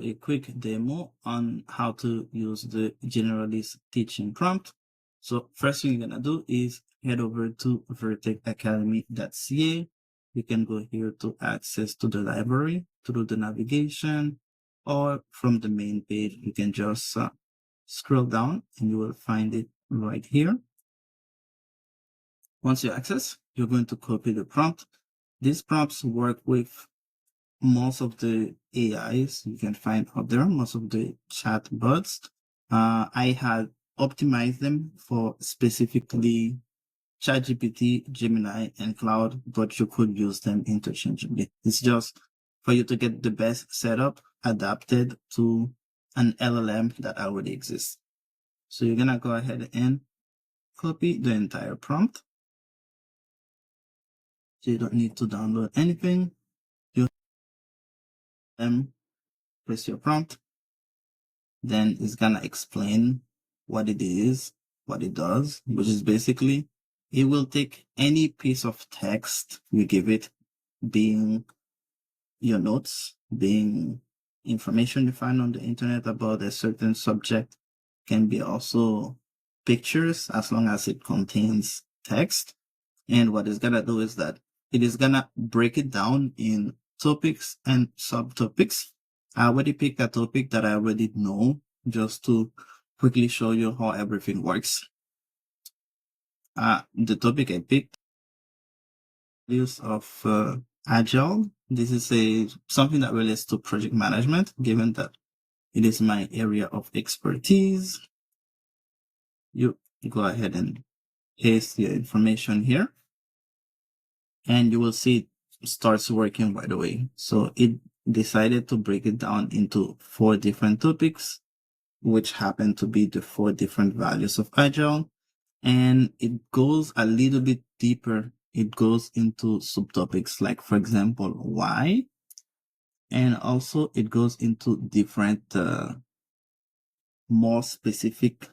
a quick demo on how to use the Generalist teaching prompt. So first thing you're gonna do is head over to vertexacademy.ca. You can go here to access to the library through the navigation, or from the main page, you can just scroll down and you will find it right here. Once you access, you're going to copy the prompt. These prompts work with most of the AIs you can find out there, most of the chatbots. I had optimized them for specifically ChatGPT, Gemini, and Claude, but you could use them interchangeably. It's just for you to get the best setup adapted to an LLM that already exists. So you're gonna go ahead and copy the entire prompt. So you don't need to download anything. You press your prompt, then it's gonna explain what it is, what it does, which is basically it will take any piece of text you give it, being your notes, being information you find on the internet about a certain subject, can be also pictures as long as it contains text. And what it's gonna do is that it is gonna break it down in topics and subtopics. I already picked a topic that I already know just to quickly show you how everything works. The topic I picked, use of Agile. This is something that relates to project management, given that it is my area of expertise. You go ahead and paste your information here, and you will see it starts working right away. So it decided to break it down into 4 different topics, which happen to be the 4 different values of Agile. And it goes a little bit deeper. It goes into subtopics, like, for example, why. And also it goes into different, more specific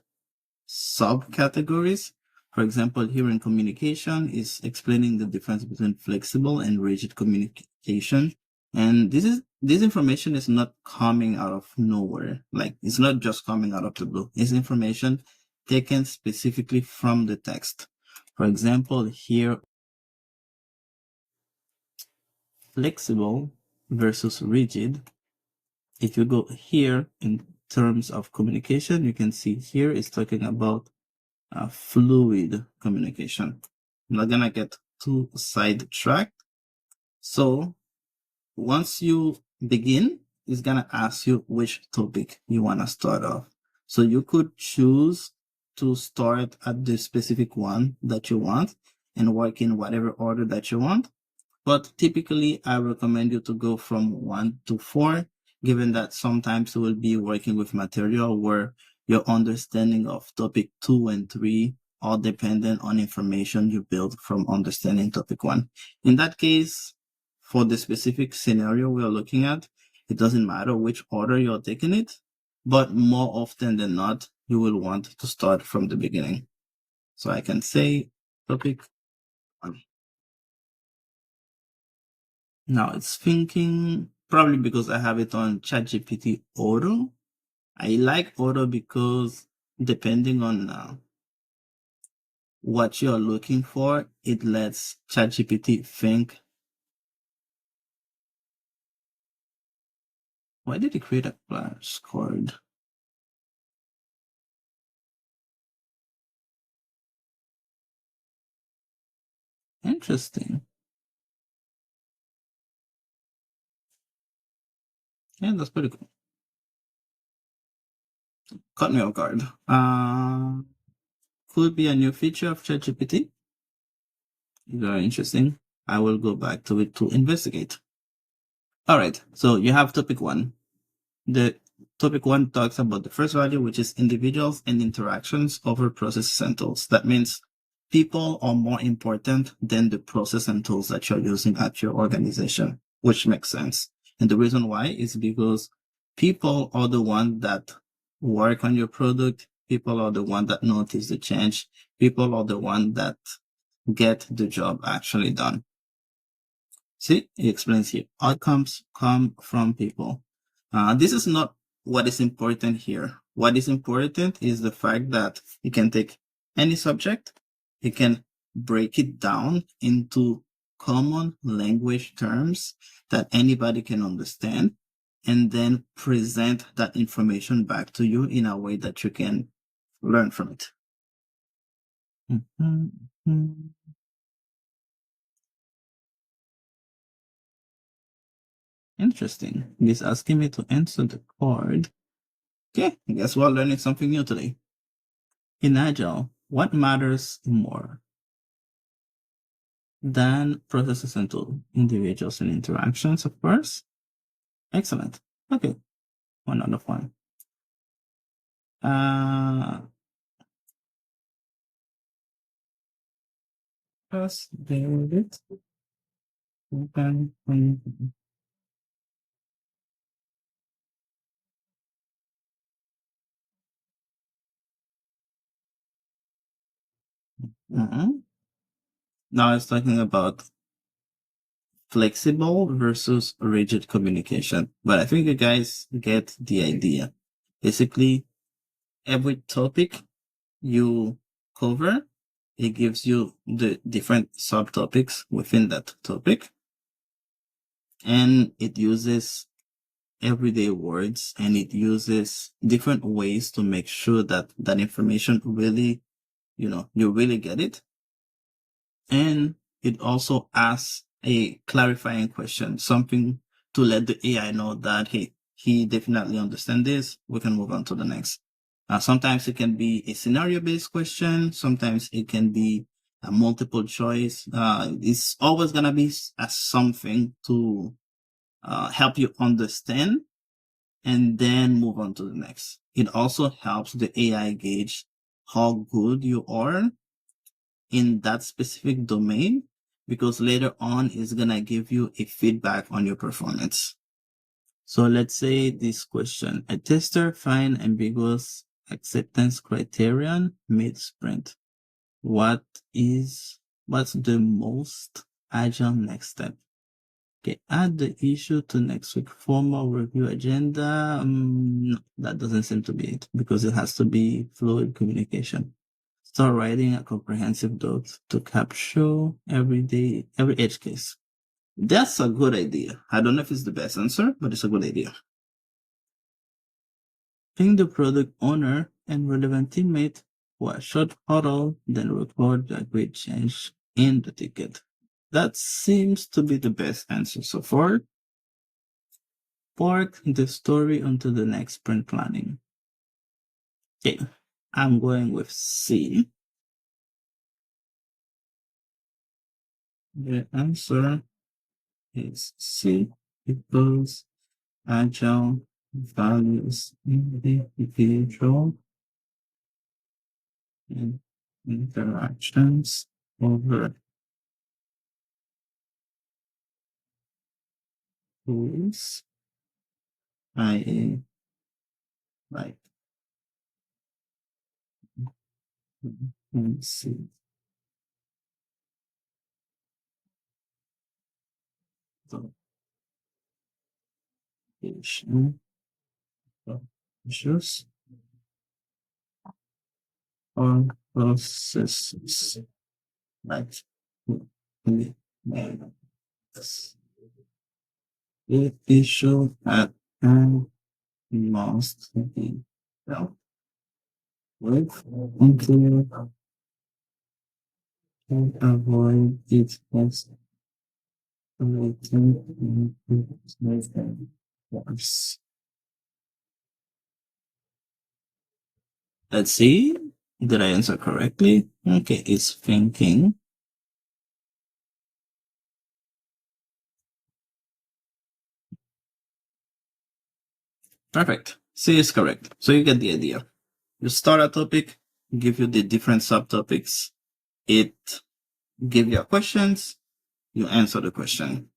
subcategories. For example, here in communication is explaining the difference between flexible and rigid communication. And this information is not coming out of nowhere. Like, it's not just coming out of the blue. It's information taken specifically from the text. For example, here, flexible versus rigid. If you go here in terms of communication, you can see here it's talking about fluid communication. I'm not gonna get too sidetracked. So once you begin, it's gonna ask you which topic you wanna start off. So you could choose to start at the specific one that you want and work in whatever order that you want. But typically, I recommend you to go from 1 to 4, given that sometimes you will be working with material where your understanding of topic 2 and 3 are dependent on information you build from understanding topic 1. In that case, for the specific scenario we are looking at, it doesn't matter which order you're taking it, but more often than not, you will want to start from the beginning. So I can say topic 1. Now it's thinking, probably because I have it on ChatGPT Auto. I like Auto because depending on what you're looking for, it lets ChatGPT think. Why did it create a flashcard? Interesting. Yeah, that's pretty cool. Caught me off guard. Could be a new feature of ChatGPT. Very interesting. I will go back to it to investigate. All right, so you have topic 1. The topic 1 talks about the first value, which is individuals and interactions over processes and tools. That means people are more important than the process and tools that you're using at your organization, which makes sense. And the reason why is because people are the ones that work on your product. People are the ones that notice the change. People are the ones that get the job actually done. See, it explains here. Outcomes come from people. This is not what is important here. What is important is the fact that you can take any subject, you can break it down into common language terms that anybody can understand, and then present that information back to you in a way that you can learn from it. Mhm, mhm. Interesting. He's asking me to answer the card. Okay, I guess we're learning something new today. In Agile, what matters more than processes and tools? Individuals and interactions, of course. Excellent. Okay, one out of one. Uh, first, David. Mhm. Now it's talking about flexible versus rigid communication. But I think you guys get the idea. Basically, every topic you cover, it gives you the different subtopics within that topic. And it uses everyday words, and it uses different ways to make sure that that information really, you really get it. And it also asks a clarifying question, something to let the AI know that, hey, he definitely understands this. We can move on to the next. Sometimes it can be a scenario based question. Sometimes it can be a multiple choice. It's always going to be something to help you understand and then move on to the next. It also helps the AI gauge how good you are in that specific domain, because later on it's gonna give you a feedback on your performance. So let's say this question: a tester find ambiguous acceptance criterion mid-sprint. What's the most agile next step? Okay, add the issue to next week formal review agenda. No, that doesn't seem to be it, because it has to be fluid communication. Start writing a comprehensive doc to capture every edge case. That's a good idea. I don't know if it's the best answer, but it's a good idea. Ping the product owner and relevant teammate for a short huddle, then record the agreed change in the ticket. That seems to be the best answer so far. Park the story onto the next sprint planning. Okay, I'm going with C. The answer is C, because agile values individual and interactions over tools, i.e., like, let's see, the issue, issues or processes, like, the issue at hand must be dealt with until to avoid its escalating into worse. Let's see. Did I answer correctly? Okay, it's thinking. Perfect. C is correct. So you get the idea. You start a topic, give you the different subtopics. It give you questions, you answer the question.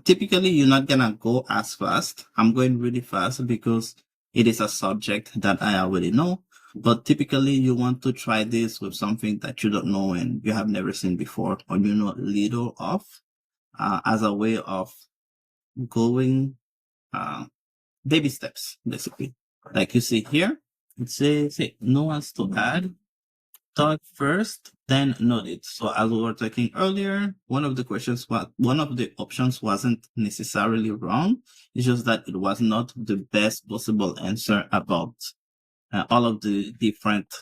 Typically, you're not gonna go as fast. I'm going really fast because it is a subject that I already know. But typically, you want to try this with something that you don't know and you have never seen before, or you know little of, as a way of going, uh, baby steps, basically. Like you see here, it says, hey, nuance to add, talk first, then note it. So as we were talking earlier, one of the options wasn't necessarily wrong. It's just that it was not the best possible answer about all of the different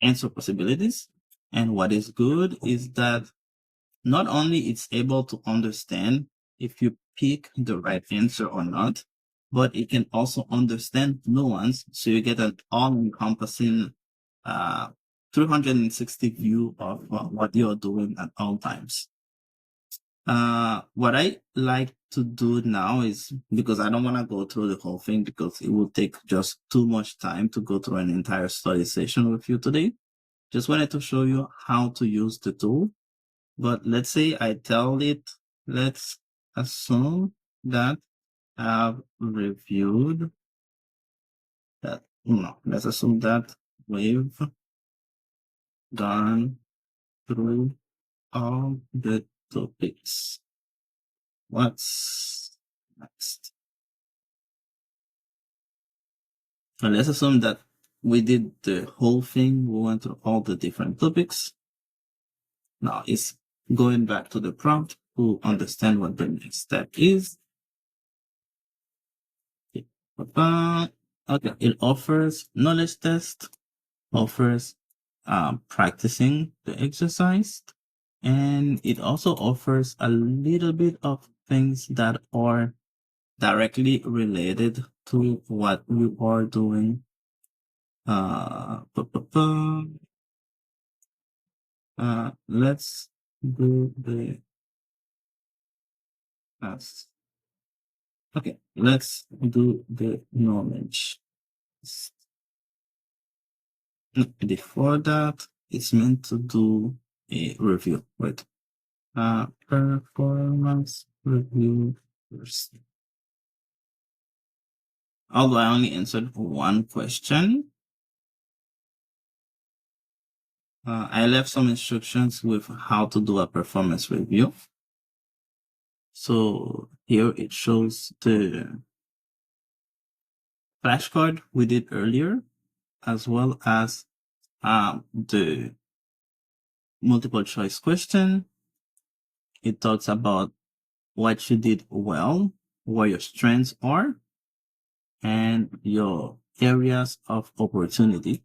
answer possibilities. And what is good is that not only it's able to understand if you pick the right answer or not, but it can also understand nuance. So you get an all-encompassing 360 view of what you're doing at all times. What I like to do now is, because I don't want to go through the whole thing because it will take just too much time to go through an entire study session with you today. Just wanted to show you how to use the tool. But let's say I tell it, let's assume that I've reviewed that. No, let's assume that we've gone through all the topics. What's next? And let's assume that we did the whole thing. We went through all the different topics. Now it's going back to the prompt to understand what the next step is. Okay, it offers knowledge test, offers practicing the exercise, and it also offers a little bit of things that are directly related to what you are doing. Let's do the test. Okay, let's do the knowledge. Before that, it's meant to do a review, right? Performance review first. Although I only answered one question, I left some instructions with how to do a performance review. So here it shows the flashcard we did earlier, as well as the multiple choice question. It talks about what you did well, what your strengths are, and your areas of opportunity,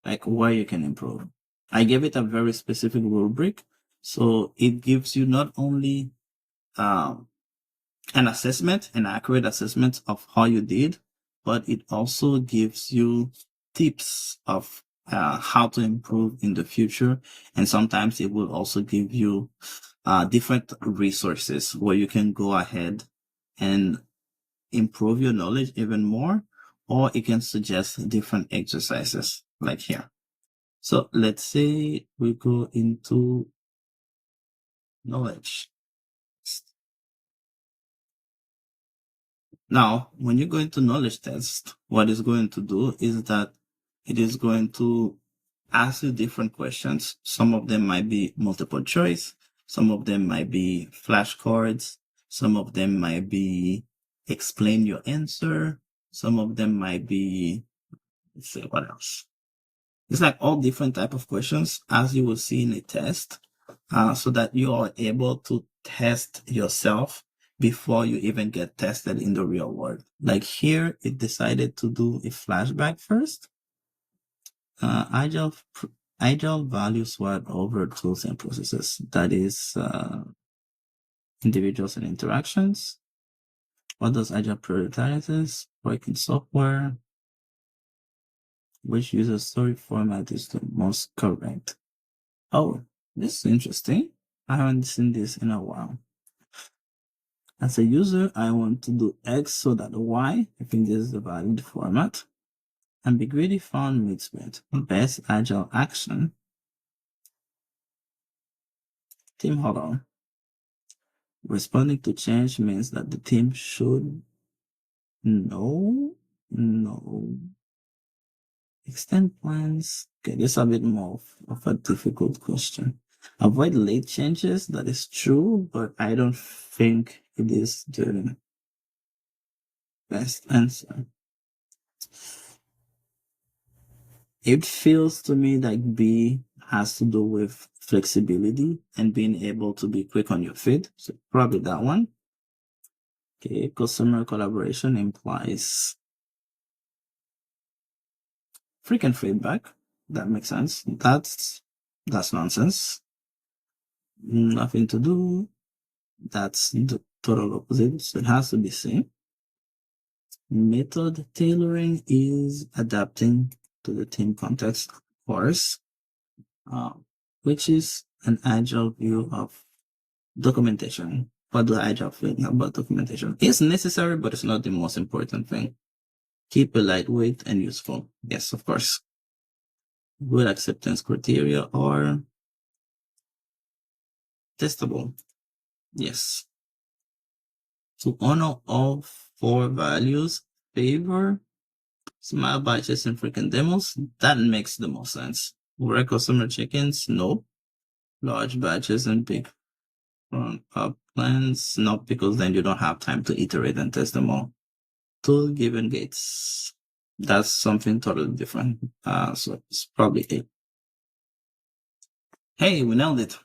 like where you can improve. I gave it a very specific rubric, so it gives you not only um, an assessment, an accurate assessment of how you did, but it also gives you tips of how to improve in the future. And sometimes it will also give you different resources where you can go ahead and improve your knowledge even more, or it can suggest different exercises like here. So let's say we go into knowledge. Now, when you go into knowledge test, what it's going to do is that it is going to ask you different questions. Some of them might be multiple choice. Some of them might be flashcards. Some of them might be explain your answer. Some of them might be, let's see, what else? It's like all different type of questions as you will see in a test, so that you are able to test yourself before you even get tested in the real world. Like here, it decided to do a flashback first. Agile values SWOT over tools and processes. That is individuals and interactions. What does Agile prioritizes? Working software. Which user story format is the most correct? Oh, this is interesting. I haven't seen this in a while. As a user, I want to do X so that Y. I think this is the valid format. Ambiguity found meets with best agile action. Team huddle. Responding to change means that the team should know. No. Extend plans. Okay, this is a bit more of a difficult question. Avoid late changes. That is true, but I don't think it is the best answer. It feels to me like B has to do with flexibility and being able to be quick on your feet. So probably that one. Okay, customer collaboration implies frequent feedback. That makes sense. That's nonsense. Nothing to do. That's the total opposite. So it has to be C. Method tailoring is adapting to the team context, of course, uh, which is an agile view of documentation. What do agile think about documentation? It's necessary, but it's not the most important thing. Keep it lightweight and useful. Yes, of course. Good acceptance criteria are testable. Yes. To honor all four values, favor small batches and frequent demos, that makes the most sense. Rare customer check-ins, no. Large batches and big front up plans, not, because then you don't have time to iterate and test them all. Tool given gates, that's something totally different. So it's probably A. Hey, we nailed it.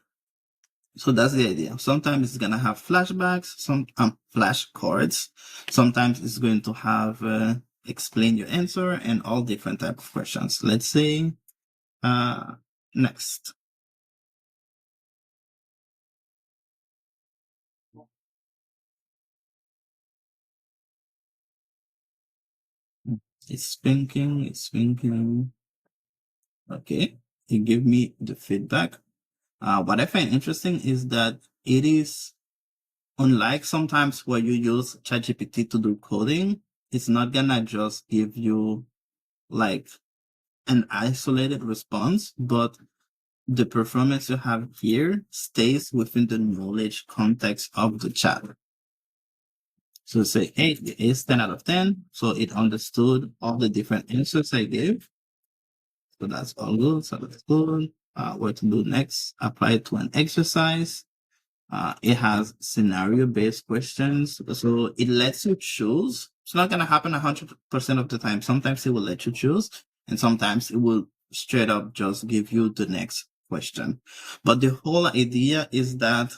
So that's the idea. Sometimes it's gonna have flashbacks, some flashcards. Sometimes it's going to have explain your answer and all different type of questions. Let's say next. It's thinking. It's thinking. Okay, it gave me the feedback. What I find interesting is that it is, unlike sometimes where you use ChatGPT to do coding, it's not gonna just give you like an isolated response, but the performance you have here stays within the knowledge context of the chat. So say, hey, it is 10 out of 10. So it understood all the different answers I gave. So that's all good. So that's good. What to do next? Apply it to an exercise. It has scenario-based questions, so it lets you choose. It's not gonna happen 100% of the time. Sometimes it will let you choose, and sometimes it will straight up just give you the next question. But the whole idea is that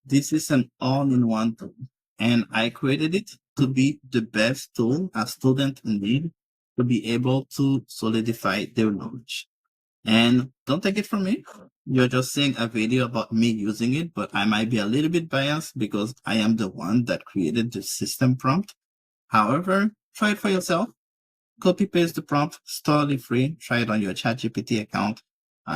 this is an all-in-one tool, and I created it to be the best tool a student need to be able to solidify their knowledge. And don't take it from me. You're just seeing a video about me using it, but I might be a little bit biased because I am the one that created the system prompt. However, try it for yourself. Copy paste the prompt, it's totally free. Try it on your ChatGPT account.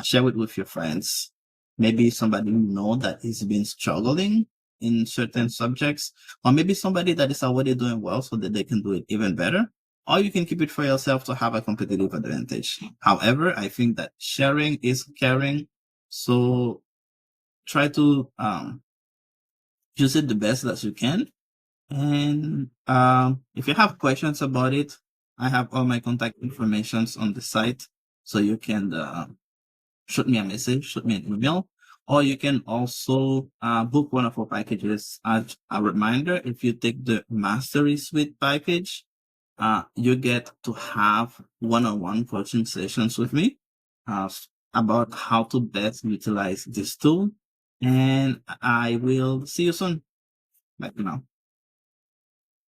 Share it with your friends. Maybe somebody you know that is been struggling in certain subjects, or maybe somebody that is already doing well so that they can do it even better. Or you can keep it for yourself to have a competitive advantage. However, I think that sharing is caring. So try to use it the best that you can. And if you have questions about it, I have all my contact informations on the site. So you can shoot me a message, shoot me an email, or you can also book one of our packages. As a reminder, if you take the Mastery Suite package, you get to have one-on-one coaching sessions with me about how to best utilize this tool. And I will see you soon. Bye for now.